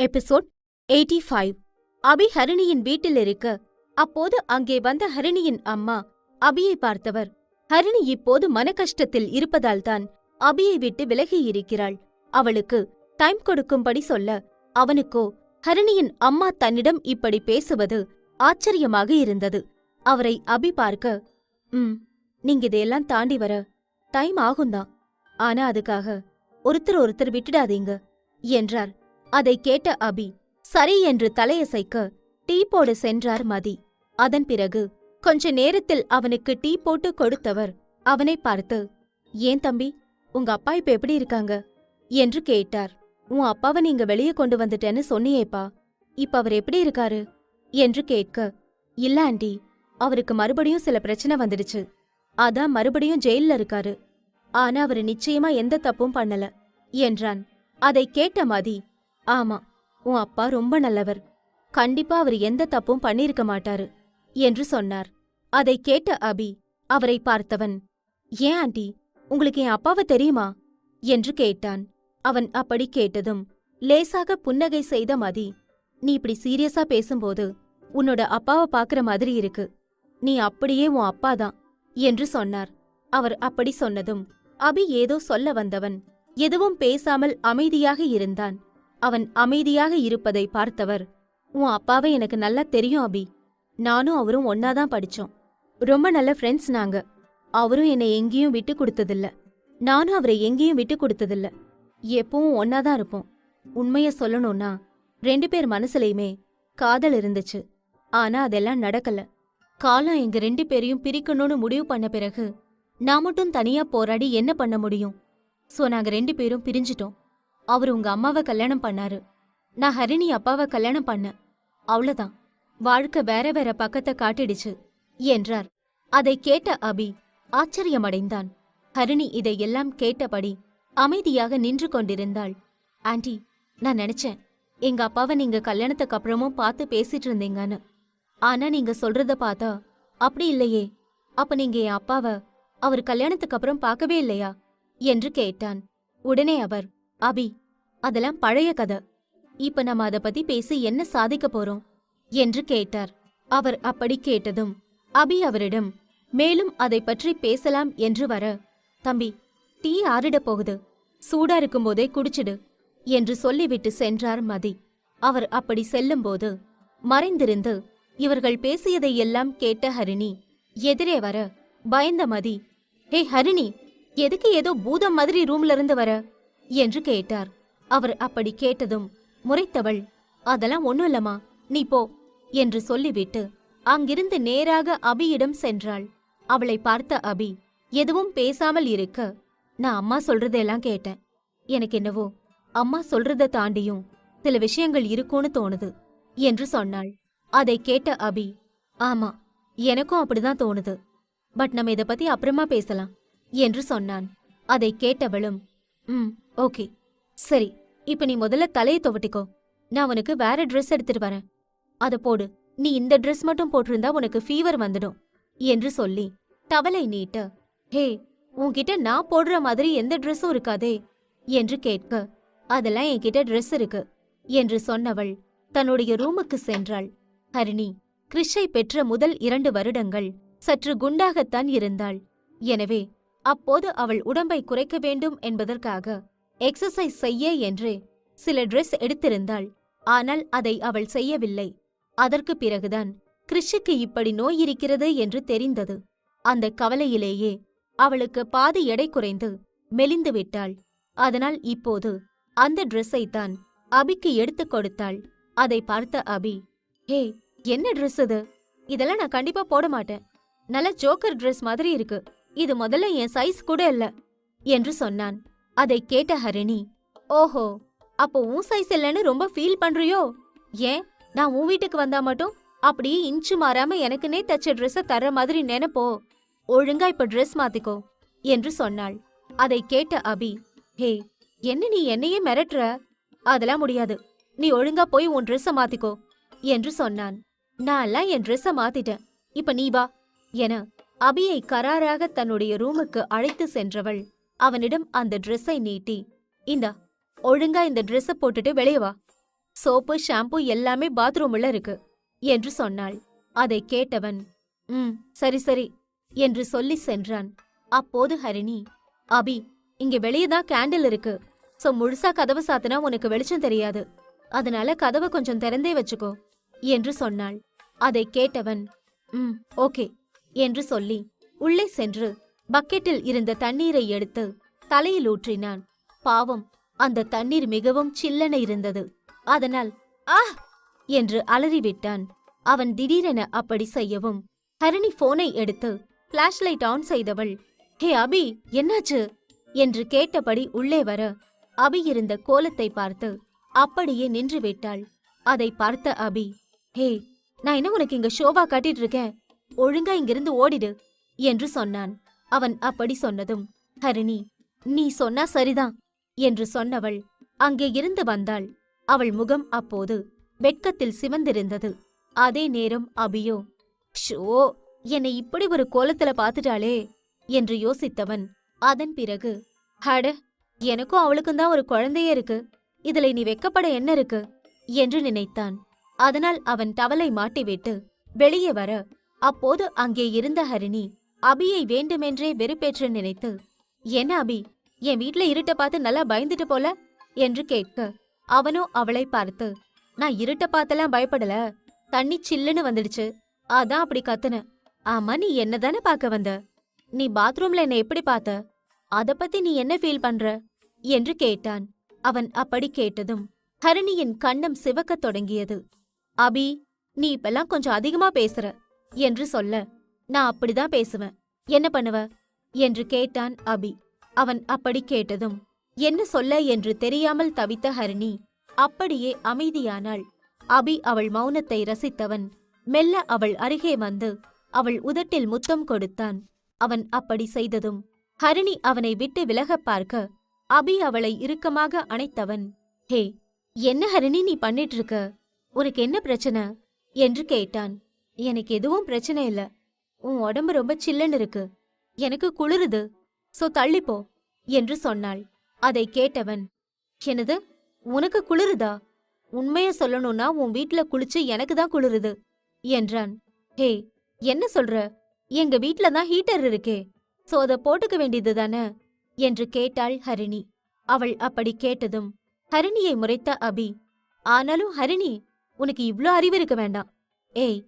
Episode 85. அபி ஹரிணியின் வீட்டில் இருக்க, அப்போது அங்கே வந்த ஹரிணியின் அம்மா அபியை பார்த்தவர். ஹரிணி இப்போது மனக்கஷ்டத்தில் இருப்பதால்தான் அபியை விட்டு விலகியிருக்கிறாள். அவளுக்கு டைம் கொடுக்கும்படி சொல்ல, அவனுக்கோ ஹரிணியின் அம்மா தன்னிடம் இப்படி பேசுவது ஆச்சரியமாக இருந்தது. அவரை அபி பார்க்க, நீங்க இதையெல்லாம் தாண்டி வர டைம் ஆகும்தான். ஆனா அதுக்காக ஒருத்தர் விட்டுடாதீங்க என்றார். அதை கேட்ட அபி சரி என்று தலையசைக்க டீ போட சென்றார் மதி. அதன் பிறகு கொஞ்ச நேரத்தில் அவனுக்கு டீ போட்டு கொடுத்தவர் அவனை பார்த்து, ஏன் தம்பி, உங்க அப்பா இப்ப எப்படி இருக்காங்க என்று கேட்டார். உன் அப்பாவை நீங்க வெளியே கொண்டு வந்துட்டேன்னு சொன்னியேப்பா, இப்ப அவர் எப்படி இருக்காரு என்று கேட்க, இல்ல ஆண்டி, அவருக்கு மறுபடியும் சில பிரச்சனை வந்துடுச்சு, அதான் மறுபடியும் ஜெயில்ல இருக்காரு. ஆனா அவரு நிச்சயமா எந்த தப்பும் பண்ணல என்றான். அதை கேட்ட மதி, ஆமா, உன் அப்பா ரொம்ப நல்லவர், கண்டிப்பா அவர் எந்த தப்பும் பண்ணிருக்க மாட்டாரு என்று சொன்னார். அதை கேட்ட அபி அவரை பார்த்தவன், ஏன் ஆண்டி, உங்களுக்கு என் அப்பாவை தெரியுமா என்று கேட்டான். அவன் அப்படி கேட்டதும் லேசாக புன்னகை செய்த மதி, நீ இப்படி சீரியஸா பேசும்போது உன்னோட அப்பாவை பாக்குற மாதிரி இருக்கு, நீ அப்படியே உன் அப்பாதான் என்று சொன்னார். அவர் அப்படி சொன்னதும் அபி ஏதோ சொல்ல வந்தவன் எதுவும் பேசாமல் அமைதியாக இருந்தான். அவன் அமைதியாக இருப்பதை பார்த்தவர், உன் அப்பாவை எனக்கு நல்லா தெரியும் அபி, நானும் அவரும் ஒன்னாதான் படிச்சோம், ரொம்ப நல்ல ஃப்ரெண்ட்ஸ் நாங்க. அவரும் என்னை எங்கேயும் விட்டு கொடுத்ததில்ல, நானும் அவரை எங்கேயும் விட்டு கொடுத்ததில்ல, எப்பவும் ஒன்னாதான் இருப்போம். உண்மைய சொல்லணும்னா 2 பேர் மனசுலயுமே காதல் இருந்துச்சு, ஆனா அதெல்லாம் நடக்கல. காலம் எங்க 2 பேரையும் பிரிக்கணும்னு முடிவு பண்ண பிறகு நான் மட்டும் தனியா போராடி என்ன பண்ண முடியும்? சோ நாங்க 2 பேரும் பிரிஞ்சிட்டோம். அவரு உங்க அம்மாவை கல்யாணம் பண்ணாரு, நான் ஹரிணி அப்பாவை கல்யாணம் பண்ணேன், அவ்வளவுதான். வாழ்க்கை வேற வேற பக்கத்தை காட்டிடுச்சு என்றார். அதை கேட்ட அபி ஆச்சரியமடைந்தான். ஹரிணி இதையெல்லாம் கேட்டபடி அமைதியாக நின்று கொண்டிருந்தாள். ஆண்டி, நான் நினைச்சேன் எங்க அப்பாவை நீங்க கல்யாணத்துக்கு அப்புறமும் பார்த்து பேசிட்டு இருந்தீங்கன்னு. ஆனா நீங்க சொல்றத பார்த்தா அப்படி இல்லையே. அப்ப நீங்க என் அப்பாவை அவர் கல்யாணத்துக்கு அப்புறம் பார்க்கவே இல்லையா என்று கேட்டான். உடனே அவர், அபி, அதெல்லாம் பழைய கதை, இப்ப நம்ம அத பத்தி பேசி என்ன சாதிக்க போறோம் என்று கேட்டார். அவர் அப்படி கேட்டதும் அபி அவரிடம் மேலும் அதை பற்றி பேசலாம் என்று வர, தம்பி, டீ ஆறிடப் போகுது, சூடா இருக்கும்போதே குடிச்சிடு என்று சொல்லிவிட்டு சென்றார் மதி. அவர் அப்படி செல்லும்போது மறைந்திருந்து இவர்கள் பேசியதையெல்லாம் கேட்ட ஹரிணி எதிரே வர, பயந்த மதி, ஹே ஹரிணி, எதுக்கு ஏதோ பூதம் மாதிரி ரூம்ல இருந்து வர என்று கேட்டார். அவர் அப்படி கேட்டதும் முறைத்தவள், அதெல்லாம் ஒண்ணும் இல்லம்மா, நீ போ என்று சொல்லிவிட்டு அங்கிருந்து நேராக அபியிடம் சென்றாள். அவளை பார்த்த அபி எதுவும் பேசாமல் இருக்க, நான் அம்மா சொல்றதெல்லாம் கேட்டேன், எனக்கு என்னவோ அம்மா சொல்றத தாண்டியும் சில விஷயங்கள் இருக்கும்னு தோணுது என்று சொன்னாள். அதை கேட்ட அபி, ஆமா, எனக்கும் அப்படிதான் தோணுது, பட் நம்ம இத பத்தி அப்புறமா பேசலாம் என்று சொன்னான். அதை கேட்டவளும், ஓகே, சரி, இப்ப நீ முதல்ல தலையை துவட்டிக்கோ, நான் உனக்கு வேற ட்ரெஸ் எடுத்துட்டு வரேன், அத போடு, நீ இந்த ட்ரெஸ் மட்டும் போட்டிருந்தா உனக்கு ஃபீவர் வந்துடும் என்று சொல்லி டவலை நீட்ட, ஹே, உன்கிட்ட நான் போடுற மாதிரி எந்த ட்ரெஸ்ஸும் இருக்காதே என்று கேட்க, அதெல்லாம் என்கிட்ட ட்ரெஸ் இருக்கு என்று சொன்னவள் தன்னுடைய ரூமுக்கு சென்றாள். ஹரிணி கிறிஷை பெற்ற முதல் 2 வருடங்கள் சற்று குண்டாகத்தான் இருந்தாள். எனவே அப்போது அவள் உடம்பை குறைக்க வேண்டும் என்பதற்காக எக்ஸசைஸ் செய்ய என்று சில ட்ரெஸ் எடுத்திருந்தாள். ஆனால் அதை அவள் செய்யவில்லை. அதற்கு பிறகுதான் கிறிஷுக்கு இப்படி நோய் இருக்கிறது என்று தெரிந்தது. அந்த கவலையிலேயே அவளுக்கு பாதி எடை குறைந்து மெலிந்து விட்டாள். அதனால் இப்போது அந்த ட்ரெஸ்ஸைத்தான் அபிக்கு எடுத்துக் கொடுத்தாள். அதை பார்த்த அபி, ஹே, என்ன ட்ரெஸ் இது? இதெல்லாம் நான் கண்டிப்பா போட மாட்டேன், நல்ல ஜோக்கர் ட்ரெஸ் மாதிரி இருக்கு, இது முதல்ல என் சைஸ் கூட இல்ல என்று சொன்னான். அதை கேட்ட ஹரிணி, ஓஹோ, அப்போ உன் சைஸ் இல்லைன்னு ரொம்ப ஃபீல் பண்றியோ? ஏன், நான் உன் வீட்டுக்கு வந்தா மட்டும் அப்படியே இன்ச்சு மாறாம எனக்குன்னே தச்ச ட்ரெஸ்ஸ தர்ற மாதிரி நினைப்போ? ஒழுங்கா இப்ப ட்ரெஸ் மாத்திக்கோ என்று சொன்னாள். அதை கேட்ட அபி, ஹே, என்ன நீ என்னையே மிரட்டுற? அதெல்லாம் முடியாது, நீ ஒழுங்கா போய் உன் ட்ரெஸ்ஸ மாத்திக்கோ என்று சொன்னான். நான் எல்லாம் என் ட்ரெஸ்ஸ மாத்திட்டேன், இப்ப நீ வா என அபியை கராராக தன்னுடைய ரூமுக்கு அழைத்து சென்றவள் அவனிடம் அந்த ட்ரெஸ்ஸை நீட்டி, இந்தா, ஒழுங்கா இந்த ட்ரெஸ்ஸ போட்டுட்டு வெளியே வா சோப்பு ஷாம்பு எல்லாமே பாத்ரூம்ல இருக்கு என்று சொன்னாள். அதை கேட்டவன் சரி சரி என்று சொல்லி சென்றான். அப்போது ஹரிணி, அபி, இங்க வெளியே தான் கேண்டில் இருக்கு. சோ முழுசா கதவை சாத்தினா உனக்கு வெளிச்சம் தெரியாது. அதனால கதவை கொஞ்சம் திறந்தே வச்சுக்கோ என்று சொன்னாள். அதை கேட்டவன் ஓகே என்று சொல்லி உள்ளே சென்று பக்கெட்டில் இருந்த தண்ணீரை எடுத்து தலையில் ஊற்றினான். பாவம், அந்த தண்ணீர் மிகவும் சில்லென இருந்தது. அதனால் ஆ என்று அலறிவிட்டான். அவன் திடீரென அப்படி செய்யவும் ஹரிணி போனை எடுத்து பிளாஷ் லைட் ஆன் செய்தவள், ஹே அபி, என்னாச்சு என்று கேட்டபடி உள்ளே வர அபி இருந்த கோலத்தை பார்த்து அப்படியே நின்று விட்டாள். அதை பார்த்த அபி, ஹே, நான் என்ன உனக்கு இங்க ஷோவா காட்டிட்டு இருக்கேன், ஒழுங்கா இங்கிருந்து ஓடிடு என்று சொன்னான். அவன் அப்படி சொன்னதும் ஹரிணி, நீ சொன்னா சரிதான் என்று சொன்னவள் அங்கே இருந்து வந்தாள். அவள் முகம் அப்போது வெட்கத்தில் சிவந்திருந்தது. அதே நேரம் அபியோ, ஷோ, என்னை இப்படி ஒரு கோலத்துல பாத்துட்டாளே என்று யோசித்தவன் அதன் பிறகு, ஹட, எனக்கும் அவளுக்கும் தான் ஒரு குழந்தையே இருக்கு, இதுல நீ வெக்கப்பட என்ன இருக்கு என்று நினைத்தான். அதனால் அவன் டவலை மாட்டிவிட்டு வெளியே வர அப்போது அங்கே இருந்த ஹரிணி அபியை வேண்டுமென்றே வெறுப்பேற்ற நினைத்து, என்ன அபி, என் வீட்ல இருட்ட பார்த்து நல்லா பயந்துட்டு போல என்று கேட்க அவனோ அவளை பார்த்து, நான் இருட்ட பார்த்தெல்லாம் பயப்படல, தண்ணி சில்லுன்னு வந்துடுச்சு, அதான் அப்படி கத்துன. ஆமா, நீ என்னதானே பார்க்க வந்த? நீ பாத்ரூம்ல என்ன எப்படி பார்த்த? அத பத்தி நீ என்ன ஃபீல் பண்ற என்று கேட்டான். அவன் அப்படி கேட்டதும் ஹரிணியின் கண்ணம் சிவக்கத் தொடங்கியது. அபி, நீ இப்பெல்லாம் கொஞ்சம் அதிகமா பேசுற என்று சொல்ல, நான் அப்படிதான் பேசுவேன், என்ன பண்ணுவ என்று கேட்டான் அபி. அவன் அப்படி கேட்டதும் என்ன சொல்ல என்று தெரியாமல் தவித்த ஹரிணி அப்படியே அமைதியானாள். அபி அவள் மௌனத்தை ரசித்தவன் மெல்ல அவள் அருகே வந்து அவள் உதட்டில் முத்தம் கொடுத்தான். அவன் அப்படி செய்ததும் ஹரிணி அவனை விட்டு விலகப் பார்க்க அபி அவளை இறுக்கமாக அணைத்தவன், ஹே, என்ன ஹரிணி நீ பண்ணிட்டு இருக்க, உனக்கு என்ன பிரச்சனை என்று கேட்டான். எனக்கு எதுவும் பிரச்சனை இல்ல, உன் உடம்பு ரொம்ப சில்லுன்னு இருக்கு, எனக்கு குளிருது, சோ தள்ளிப்போ என்று சொன்னாள். அதை கேட்டவன், என்னது, உனக்கு குளிருதா? உண்மைய சொல்லணும்னா உன் வீட்ல குளிச்சு எனக்கு தான் குளிருது என்றான். ஹே, என்ன சொல்ற, எங்க வீட்ல தான் ஹீட்டர் இருக்கே, சோ அத போட்டுக்க வேண்டியது தானே என்று கேட்டாள் ஹரிணி. அவள் அப்படி கேட்டதும் ஹரிணியை முறைத்த அபி, ஆனாலும் ஹரிணி, உனக்கு இவ்ளோ அறிவு இருக்க வேண்டாம். ஏய்,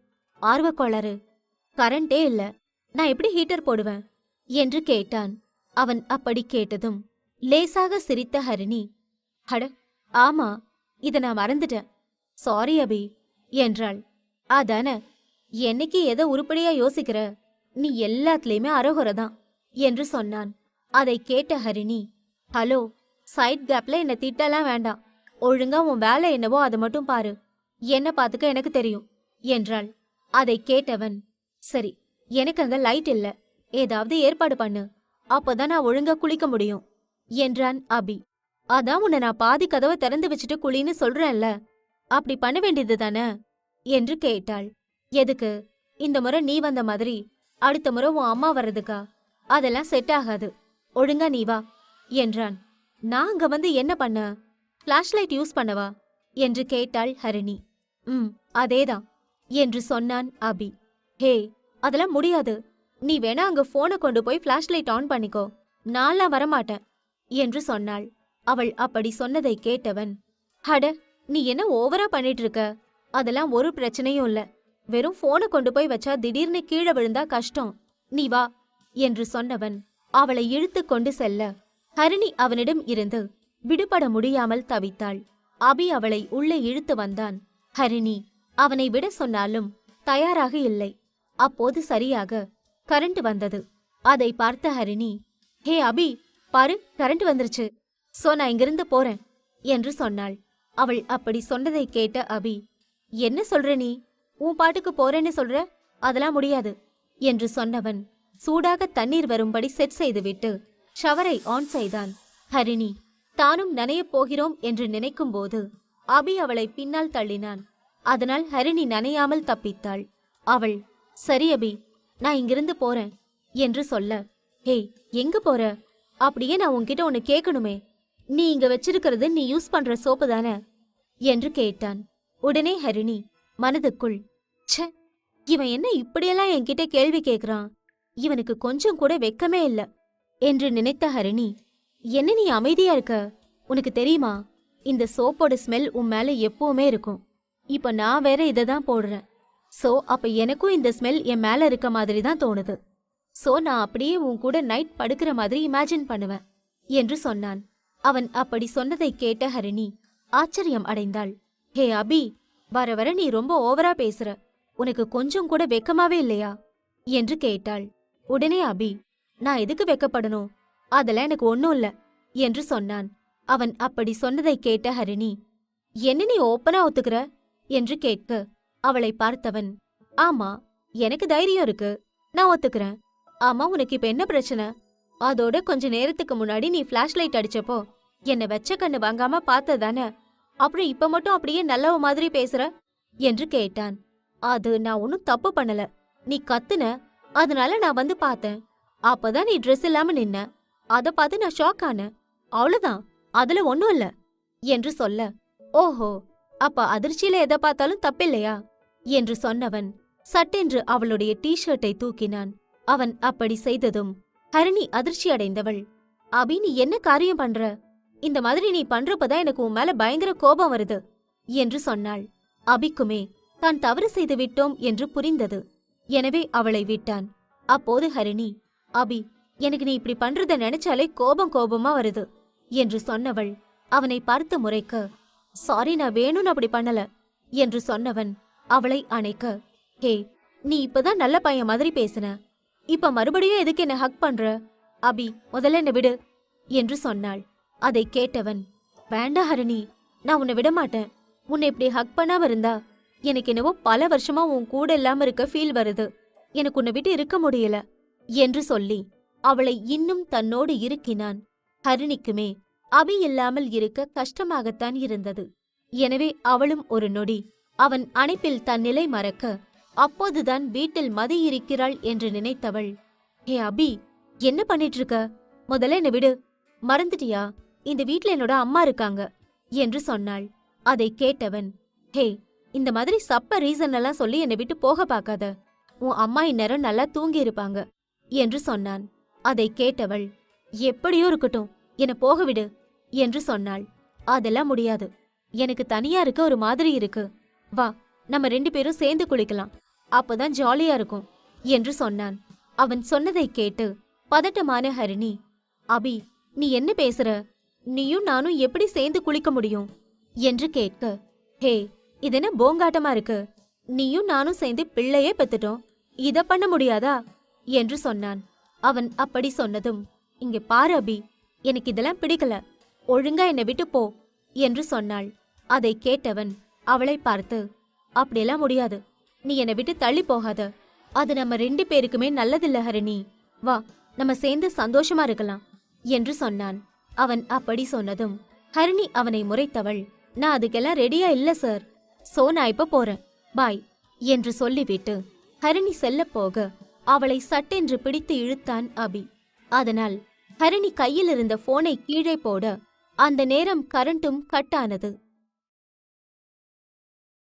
ஆர்வக்கோளாறு, கரண்டே இல்ல, நான் எப்படி ஹீட்டர் போடுவேன் என்று கேட்டான். அவன் அப்படி கேட்டதும் லேசாக சிரித்த ஹரிணி, அட ஆமா, இத நான் மறந்துட்டேன், சாரி அபி என்றாள். அதான, என்னைக்கு எதை உருப்படியா யோசிக்கிற, நீ எல்லாத்துலயுமே அரோகரதான் என்று சொன்னான். அதை கேட்ட ஹரிணி, ஹலோ, சைட் கேப்ல என்ன திட்டலாம் வேண்டாம், ஒழுங்கா உன் வேலை என்னவோ அதை மட்டும் பாரு, என்ன பாத்துக்க எனக்கு தெரியும் என்றாள். அதை கேட்டவன், சரி, எனக்கு அங்க லைட் இல்ல, ஏதாவது ஏற்பாடு பண்ணு, அப்பதான் நான் ஒழுங்கா குளிக்க முடியும் என்றான் அபி. அதான் உன்னை நான் பாதி கதவை திறந்து வச்சுட்டு குளின்னு சொல்றேன்ல, அப்படி பண்ண வேண்டியது தானே என்று கேட்டாள். எதுக்கு, இந்த முறை நீ வந்த மாதிரி அடுத்த முறை உன் அம்மா வர்றதுக்கா? அதெல்லாம் செட் ஆகாது, ஒழுங்கா நீ வா என்றான். நான் அங்க வந்து என்ன பண்ண, பிளாஷ் லைட் யூஸ் பண்ணவா என்று கேட்டாள் ஹரிணி. அதேதான் என்று சொன்னான் அபி. ஹே, அதெல்லாம் முடியாது, நீ வேணா அங்க போனை கொண்டு போய் பிளாஷ் லைட் ஆன் பண்ணிக்கோ, நான்லாம் வரமாட்டேன் என்று சொன்னாள். அவள் அப்படி சொன்னதை கேட்டவன், அட, நீ என்ன ஓவரா பண்ணிட்டு இருக்க, அதெல்லாம் ஒரு பிரச்சனையும் இல்ல, வெறும் போனை கொண்டு போய் வச்சா திடீர்னு கீழே விழுந்தா கஷ்டம், நீ வா என்று சொன்னவன் அவளை இழுத்து கொண்டு செல்ல ஹரிணி அவனிடம் இருந்து விடுபட முடியாமல் தவித்தாள். அபி அவளை உள்ளே இழுத்து வந்தான். ஹரிணி அவனை விட சொன்னாலும் தயாராக இல்லை. அப்போது சரியாக கரண்ட் வந்தது. அதை பார்த்த ஹரிணி, ஹே அபி, பாரு, கரண்ட் வந்துருச்சு, சோ நான் இங்கிருந்து போறேன் என்று சொன்னாள். அவள் அப்படி சொன்னதை கேட்ட அபி, என்ன சொல்ற நீ, உன் பாட்டுக்கு போறேன்னு சொல்ற, அதெல்லாம் முடியாது என்று சொன்னவன் சூடாக தண்ணீர் வரும்படி செட் செய்துவிட்டு ஷவரை ஆன் செய்தான். ஹரிணி தானும் நனையப் போகிறோம் என்று நினைக்கும் போது அபி அவளை பின்னால் தள்ளினான். அதனால் ஹரிணி நனையாமல் தப்பித்தாள். அவள், சரி அபி, நான் இங்கிருந்து போறேன் என்று சொல்ல, ஹே, எங்க போற, அப்படியே நான் உன்கிட்ட ஒன்னு கேட்கணுமே, நீ இங்க வச்சிருக்கிறது நீ யூஸ் பண்ற சோப்பு தானே, என்று கேட்டான். உடனே ஹரிணி மனதுக்குள், ச்சே, இவன் என்ன இப்படியெல்லாம் என்கிட்ட கேள்வி கேக்குறான், இவனுக்கு கொஞ்சம் கூட வெக்கமே இல்ல என்று நினைத்த ஹரிணி, என்ன நீ அமைதியா இருக்க? உனக்கு தெரியுமா, இந்த சோப்போட ஸ்மெல் உன் மேல எப்பவுமே இருக்கும். இப்ப நான் வேற இததான் போடுறேன். சோ அப்ப எனக்கும் இந்த ஸ்மெல் என் மேல இருக்க மாதிரி தான் தோணுது. சோ நான் அப்படியே உன் கூட நைட் படுக்கிற மாதிரி இமேஜின் பண்ணுவேன் என்று சொன்னான். அவன் அப்படி சொன்னதை கேட்ட ஹரிணி ஆச்சரியம் அடைந்தாள். ஹே அபி, வர வர நீ ரொம்ப ஓவரா பேசுற, உனக்கு கொஞ்சம் கூட வெக்கமாவே இல்லையா என்று கேட்டாள். உடனே அபி, நான் எதுக்கு வெக்கப்படணும், அதெல்லாம் எனக்கு ஒன்னும் இல்ல என்று சொன்னான். அவன் அப்படி சொன்னதை கேட்ட ஹரிணி, என்ன நீ ஓப்பனா ஒத்துக்கிற என்று கேட்க அவளை பார்த்தவன், ஆமா, எனக்கு தைரியம் இருக்கு, நான் ஒத்துக்கிறேன். ஆமா, உனக்கு இப்ப என்ன பிரச்சனை? அதோட கொஞ்ச நேரத்துக்கு முன்னாடி நீ ஃபிளாஷ் லைட் அடிச்சப்போ என்ன வெச்ச கண்ணு வாங்காம பார்த்ததானே, அப்புறம் இப்ப மட்டும் அப்படியே நல்லவ மாதிரி பேசுற என்று கேட்டான். அது நான் ஒன்னும் தப்பு பண்ணல, நீ கத்துன, அதனால நான் வந்து பார்த்தேன். அப்பதான் நீ ட்ரெஸ் இல்லாம நின்ன, அத பார்த்து நான் ஷாக் ஆனேன், அவ்வளவுதான், அதுல ஒன்னும் இல்ல என்று சொல்ல, ஓஹோ, அப்ப அதிர்ச்சியில எதை பார்த்தாலும் தப்பில்லையா என்று சொன்னவன் சட்டென்று அவளுடைய டீ-ஷர்ட்டை தூக்கினான். அவன் அப்படி செய்ததும் ஹரிணி அதிர்ச்சி அடைந்தவள், அபி, நீ என்ன காரியம் பண்ற? இந்த மாதிரி நீ பண்றப்பதான் எனக்கு உன் மேல பயங்கர கோபம் வருது என்று சொன்னாள். அபிக்குமே தான் தவறு செய்து விட்டோம் என்று புரிந்தது. எனவே அவளை விட்டான். அப்போது ஹரிணி, அபி, எனக்கு நீ இப்படி பண்றத நினைச்சாலே கோபமா வருது என்று சொன்னவள் அவனை பார்த்து முறைக்க, சாரி, நான் வேணும்னு அப்படி பண்ணல என்று சொன்னவன் அவளை அணைக்க, ஹே, நீ இப்பதான் நல்ல பையன் மாதிரி பேசுன, இப்ப மறுபடியும் எதுக்கு என்ன ஹக் பண்ற? அபி, முதல்ல என்ன விடு என்று சொன்னாள். அதை கேட்டவன், வேண்டா ஹரிணி, நான் உன்னை விட மாட்டேன். உன்னை இப்படி ஹக் பண்ணாம இருந்தா எனக்கு என்னவோ பல வருஷமா உன் கூட இல்லாம இருக்க ஃபீல் வருது, எனக்கு உன்னை விட்டு இருக்க முடியல என்று சொல்லி அவளை இன்னும் தன்னோடு இருக்கினான். ஹரிணிக்குமே அபி இல்லாமல் இருக்க கஷ்டமாகத்தான் இருந்தது. எனவே அவளும் ஒரு நொடி அவன் அணைப்பில் தன் நிலை மறக்க, அப்போதுதான் வீட்டில் மதி இருக்கிறாள் என்று நினைத்தவள், ஹே அபி, என்ன பண்ணிட்டு இருக்க? முதல்ல என்ன விடு, மறந்துட்டியா, இந்த வீட்ல என்னோட அம்மா இருக்காங்க என்று சொன்னாள். அதை கேட்டவன், ஹே, இந்த மாதிரி சப்ப ரீசன் எல்லாம் சொல்லி என்னை விட்டு போக பார்க்காத, உன் அம்மா இந்நேரம் நல்லா தூங்கி இருப்பாங்க என்று சொன்னான். அதை கேட்டவள், எப்படியோ இருக்கட்டும், என்னை போக விடு என்று சொன்னாள். அதெல்லாம் முடியாது, எனக்கு தனியா இருக்க ஒரு மாதிரி இருக்கு, வா, நம்ம 2 பேரும் சேர்ந்து குளிக்கலாம், அப்பதான் ஜாலியா இருக்கும் என்று சொன்னான். அவன் சொன்னதை கேட்டு பதட்டமான ஹரிணி, அபி, நீ என்ன பேசுற? நீயும் நானும் எப்படி சேர்ந்து குளிக்க முடியும் என்று கேட்க, ஹே, இதென்ன போங்காட்டமா இருக்கு, நீயும் நானும் சேர்ந்து பிள்ளையே பெத்துட்டோம், இத பண்ண முடியாதா என்று சொன்னான். அவன் அப்படி சொன்னதும், இங்க பாரு அபி, எனக்கு இதெல்லாம் பிடிக்கல, ஒழுங்கா என்னை விட்டு போ என்று சொன்னாள். அதை கேட்டவன் அவளை பார்த்து, அப்படியெல்லாம் முடியாது, நீ என்னை விட்டு தள்ளி போகாத, அது நம்ம 2 பேருக்குமே நல்லதில்ல ஹரிணி, வா, நம்ம சேர்ந்து சந்தோஷமா இருக்கலாம் என்று சொன்னான். அவன் அப்படி சொன்னதும் ஹரிணி அவனை முறைத்தவள், நான் அதுக்கெல்லாம் ரெடியா இல்ல சார், சோ நான் இப்ப போறேன், பாய் என்று சொல்லிவிட்டு ஹரிணி செல்ல போக அவளை சட்டென்று பிடித்து இழுத்தான் அபி. அதனால் ஹரிணி கையில் இருந்த போனை கீழே போட அந்த நேரம் கரண்ட்டும் கட் ஆனது.